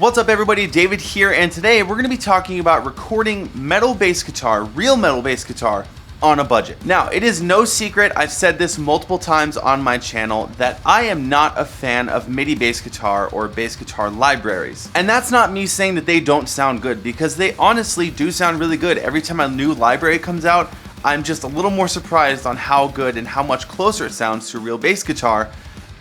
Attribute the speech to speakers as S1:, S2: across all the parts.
S1: What's up everybody, David here, and today we're going to be talking about recording metal bass guitar, real metal bass guitar, on a budget. Now, it is no secret, I've said this multiple times on my channel, that I am not a fan of MIDI bass guitar or bass guitar libraries. And that's not me saying that they don't sound good, because they honestly do sound really good. Every time a new library comes out, I'm just a little more surprised on how good and how much closer it sounds to a real bass guitar,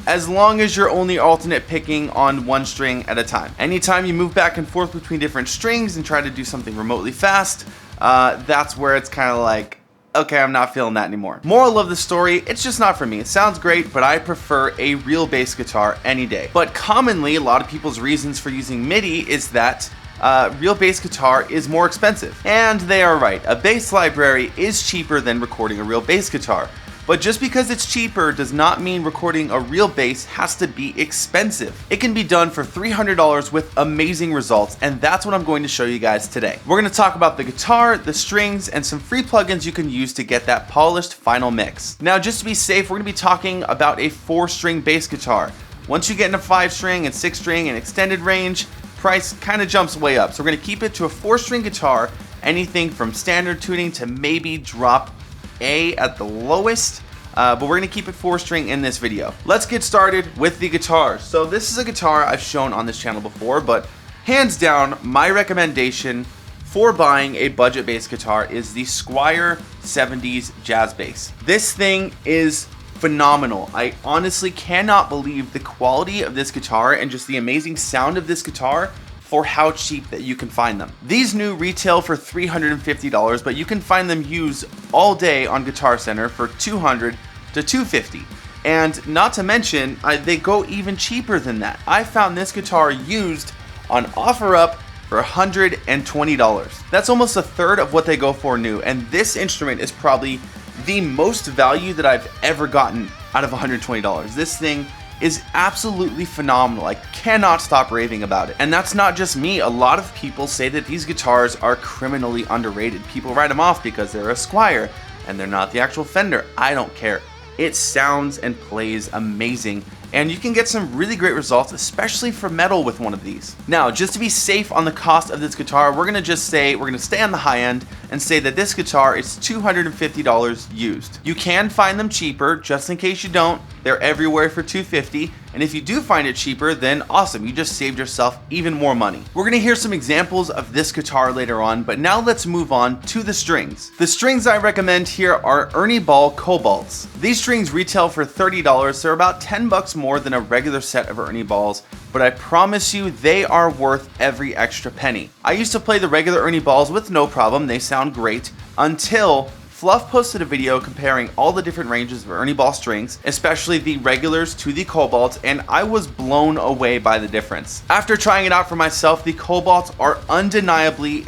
S1: as long as you're only alternate picking on one string at a time. Anytime you move back and forth between different strings and try to do something remotely fast, that's where it's kind of like, okay, I'm not feeling that anymore. Moral of the story, it's just not for me. It sounds great, but I prefer a real bass guitar any day. But commonly, a lot of people's reasons for using MIDI is that real bass guitar is more expensive. And they are right. A bass library is cheaper than recording a real bass guitar. But just because it's cheaper does not mean recording a real bass has to be expensive. It can be done for $300 with amazing results, and that's what I'm going to show you guys today. We're going to talk about the guitar, the strings, and some free plugins you can use to get that polished final mix. Now, just to be safe, we're going to be talking about a 4-string bass guitar. Once you get into 5-string and 6-string and extended range, price kind of jumps way up. So we're going to keep it to a 4-string guitar, anything from standard tuning to maybe drop A at the lowest, but we're going to keep it 4-string in this video. Let's get started with the guitar. So this is a guitar I've shown on this channel before, but hands down, my recommendation for buying a budget bass guitar is the Squier 70s Jazz Bass. This thing is phenomenal. I honestly cannot believe the quality of this guitar and just the amazing sound of this guitar for how cheap that you can find them. These new retail for $350, but you can find them used all day on Guitar Center for $200 to $250. And not to mention, they go even cheaper than that. I found this guitar used on OfferUp for $120. That's almost a third of what they go for new, and this instrument is probably the most value that I've ever gotten out of $120. This thing is absolutely phenomenal. I cannot stop raving about it. And that's not just me. A lot of people say that these guitars are criminally underrated. People write them off because they're a Squier and they're not the actual Fender. I don't care. It sounds and plays amazing, and you can get some really great results, especially for metal with one of these. Now, just to be safe on the cost of this guitar, we're gonna stay on the high end and say that this guitar is $250 used. You can find them cheaper, just in case you don't. They're everywhere for $250, and if you do find it cheaper, then awesome, you just saved yourself even more money. We're gonna hear some examples of this guitar later on, but now let's move on to the strings. The strings I recommend here are Ernie Ball Cobalts. These strings retail for $30, they're about 10 bucks more than a regular set of Ernie Balls, but I promise you they are worth every extra penny. I used to play the regular Ernie Balls with no problem, they sound great, until Fluff posted a video comparing all the different ranges of Ernie Ball strings, especially the regulars to the Cobalts, and I was blown away by the difference. After trying it out for myself, the Cobalts are undeniably,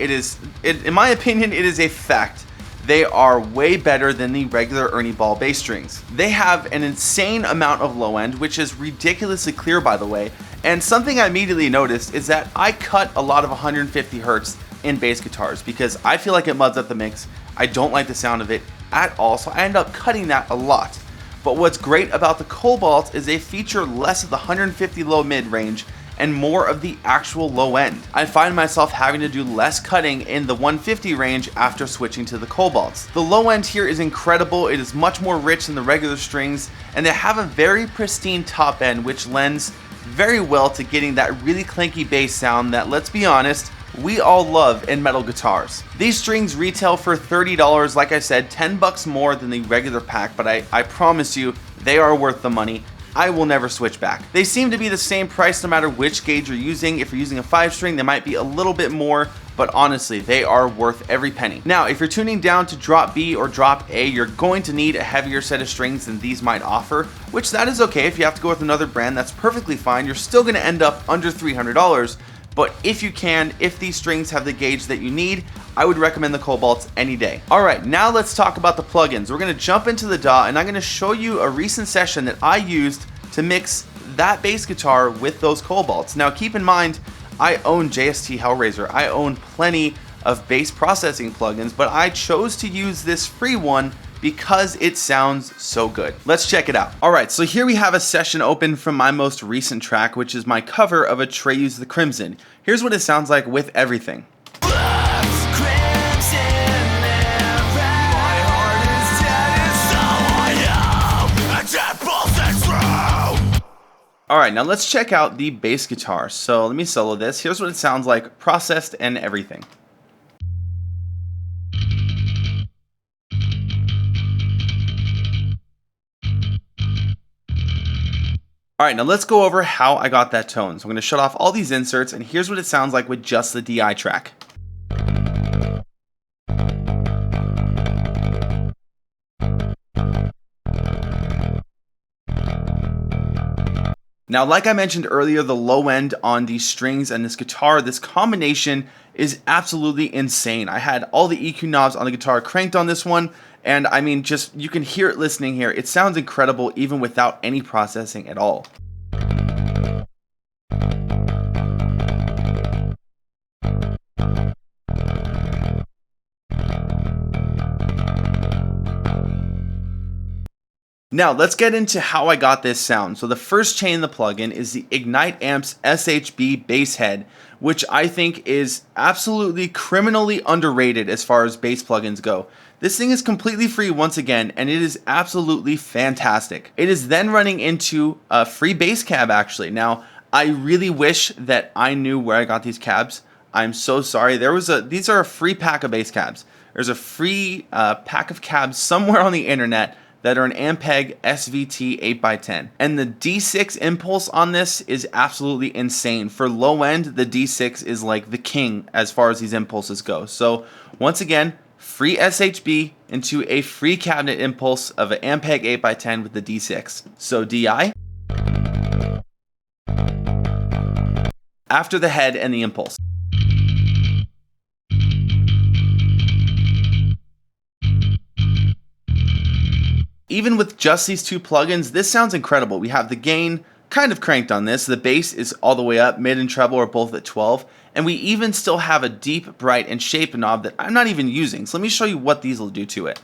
S1: in my opinion, it is a fact. They are way better than the regular Ernie Ball bass strings. They have an insane amount of low end, which is ridiculously clear, by the way, and something I immediately noticed is that I cut a lot of 150 Hertz in bass guitars because I feel like it muds up the mix. I don't like the sound of it at all, so I end up cutting that a lot. But what's great about the Cobalt is they feature less of the 150 low mid range and more of the actual low end. I find myself having to do less cutting in the 150 range after switching to the Cobalts. The low end here is incredible. It is much more rich than the regular strings, and they have a very pristine top end, which lends very well to getting that really clanky bass sound that, let's be honest, we all love in metal guitars. These strings retail for $30, like I said, 10 bucks more than the regular pack, but I promise you, they are worth the money. I will never switch back. They seem to be the same price no matter which gauge you're using. If you're using a 5-string, they might be a little bit more, but honestly, they are worth every penny. Now, if you're tuning down to drop B or drop A, you're going to need a heavier set of strings than these might offer, which that is okay. If you have to go with another brand, that's perfectly fine. You're still gonna end up under $300, but if you can, if these strings have the gauge that you need, I would recommend the Cobalts any day. All right, now let's talk about the plugins. We're gonna jump into the DAW, and I'm gonna show you a recent session that I used to mix that bass guitar with those Cobalts. Now keep in mind, I own JST Hellraiser. I own plenty of bass processing plugins, but I chose to use this free one because it sounds so good. Let's check it out. All right, so here we have a session open from my most recent track, which is my cover of Atreyu the Crimson. Here's what it sounds like with everything. All right, now let's check out the bass guitar. So let me solo this. Here's what it sounds like, processed and everything. All right, now let's go over how I got that tone. So I'm gonna shut off all these inserts, and here's what it sounds like with just the DI track. Now, like I mentioned earlier, the low end on these strings and this guitar, this combination is absolutely insane. I had all the EQ knobs on the guitar cranked on this one, and I mean, just you can hear it listening here. It sounds incredible even without any processing at all. Now let's get into how I got this sound. So the first chain in the plugin is the Ignite Amps SHB bass head, which I think is absolutely criminally underrated as far as bass plugins go. This thing is completely free once again, and it is absolutely fantastic. It is then running into a free bass cab actually. Now, I really wish that I knew where I got these cabs. I'm so sorry. These are a free pack of bass cabs. There's a free pack of cabs somewhere on the internet that are an Ampeg SVT 8x10. And the D6 impulse on this is absolutely insane. For low end, the D6 is like the king as far as these impulses go. So once again, free SHB into a free cabinet impulse of an Ampeg 8x10 with the D6. So DI, after the head and the impulse. Even with just these two plugins, this sounds incredible. We have the gain kind of cranked on this. The bass is all the way up, mid and treble are both at 12. And we even still have a deep, bright, and shape knob that I'm not even using. So let me show you what these will do to it.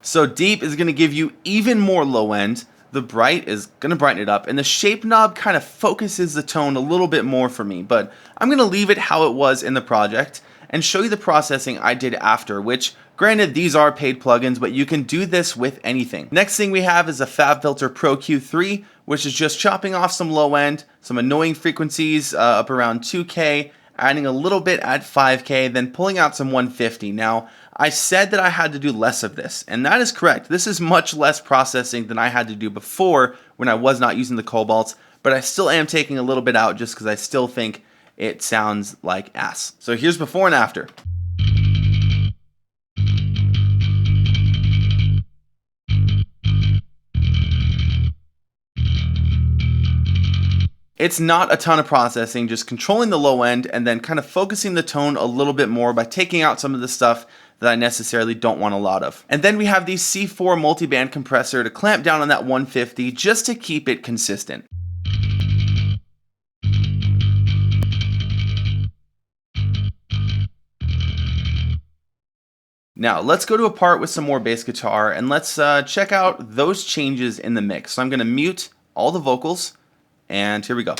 S1: So deep is gonna give you even more low end. The bright is going to brighten it up, and the shape knob kind of focuses the tone a little bit more for me, but I'm going to leave it how it was in the project and show you the processing I did after, which granted these are paid plugins, but you can do this with anything. Next thing we have is a FabFilter Pro Q3, which is just chopping off some low end, some annoying frequencies up around 2K, adding a little bit at 5K, then pulling out some 150. Now, I said that I had to do less of this, and that is correct. This is much less processing than I had to do before when I was not using the Cobalts, but I still am taking a little bit out just because I still think it sounds like ass. So here's before and after. It's not a ton of processing, just controlling the low end and then kind of focusing the tone a little bit more by taking out some of the stuff that I necessarily don't want a lot of. And then we have the C4 multiband compressor to clamp down on that 150 just to keep it consistent. Now let's go to a part with some more bass guitar and let's check out those changes in the mix. So I'm gonna mute all the vocals, and here we go.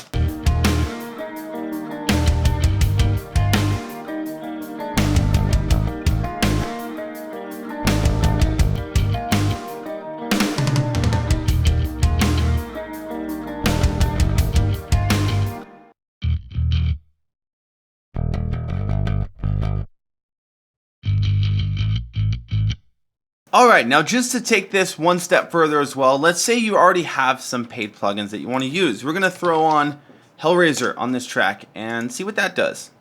S1: Alright, now just to take this one step further as well, let's say you already have some paid plugins that you want to use. We're going to throw on Hellraiser on this track and see what that does.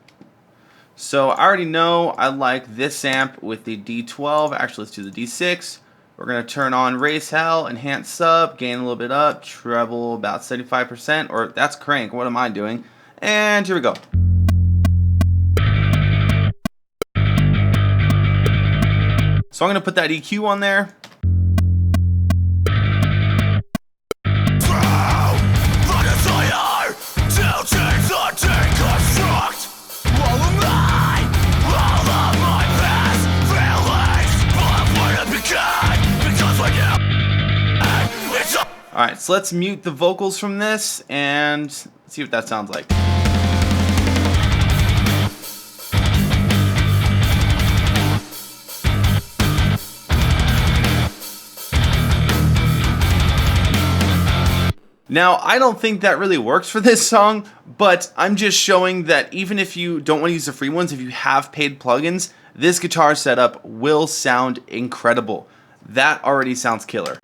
S1: So I already know I like this amp with the D12. Actually, let's do the D6. We're going to turn on Raise Hell, Enhance Sub, gain a little bit up, treble about 75%, or that's crank, what am I doing? And here we go. So I'm going to put that EQ on there. All right, so let's mute the vocals from this and see what that sounds like. Now, I don't think that really works for this song, but I'm just showing that even if you don't want to use the free ones, if you have paid plugins, this guitar setup will sound incredible. That already sounds killer.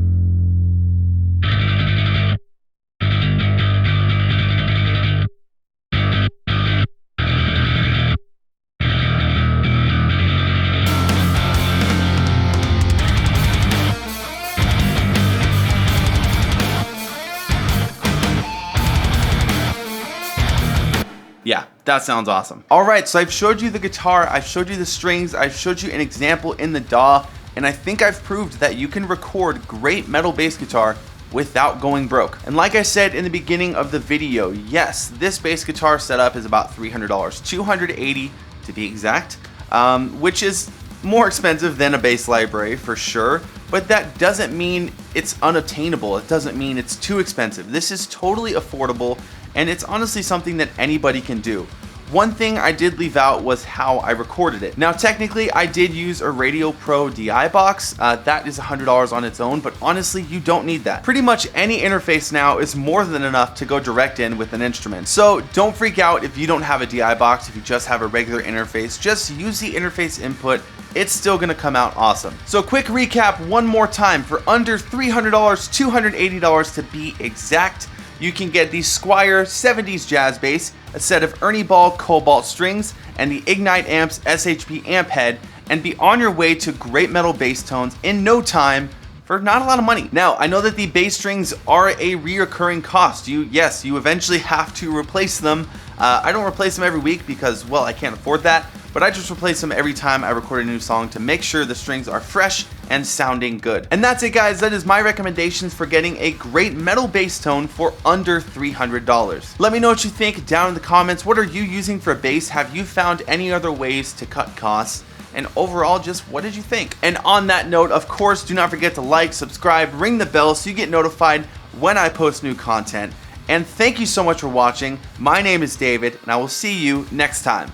S1: Yeah, that sounds awesome. All right, so I've showed you the guitar, I've showed you the strings, I've showed you an example in the DAW, and I think I've proved that you can record great metal bass guitar without going broke. And like I said in the beginning of the video, yes, this bass guitar setup is about $300, $280 to be exact, which is more expensive than a bass library for sure, but that doesn't mean it's unattainable. It doesn't mean it's too expensive. This is totally affordable, and it's honestly something that anybody can do. One thing I did leave out was how I recorded it. Now technically I did use a Radio Pro DI box, that is $100 on its own, but honestly you don't need that. Pretty much any interface now is more than enough to go direct in with an instrument. So don't freak out if you don't have a DI box, if you just have a regular interface, just use the interface input. It's still gonna come out awesome. So quick recap one more time. For under $300, $280 to be exact, you can get the Squier 70s Jazz Bass, a set of Ernie Ball Cobalt strings, and the Ignite Amps SHP amp head, and be on your way to great metal bass tones in no time for not a lot of money. Now, I know that the bass strings are a reoccurring cost. Yes, you eventually have to replace them. I don't replace them every week because, well, I can't afford that, but I just replace them every time I record a new song to make sure the strings are fresh and sounding good. And that's it, guys. That is my recommendations for getting a great metal bass tone for under $300. Let me know what you think down in the comments. What are you using for bass? Have you found any other ways to cut costs? And overall, just what did you think? And on that note, of course, do not forget to like, subscribe, ring the bell so you get notified when I post new content. And thank you so much for watching. My name is David, and I will see you next time.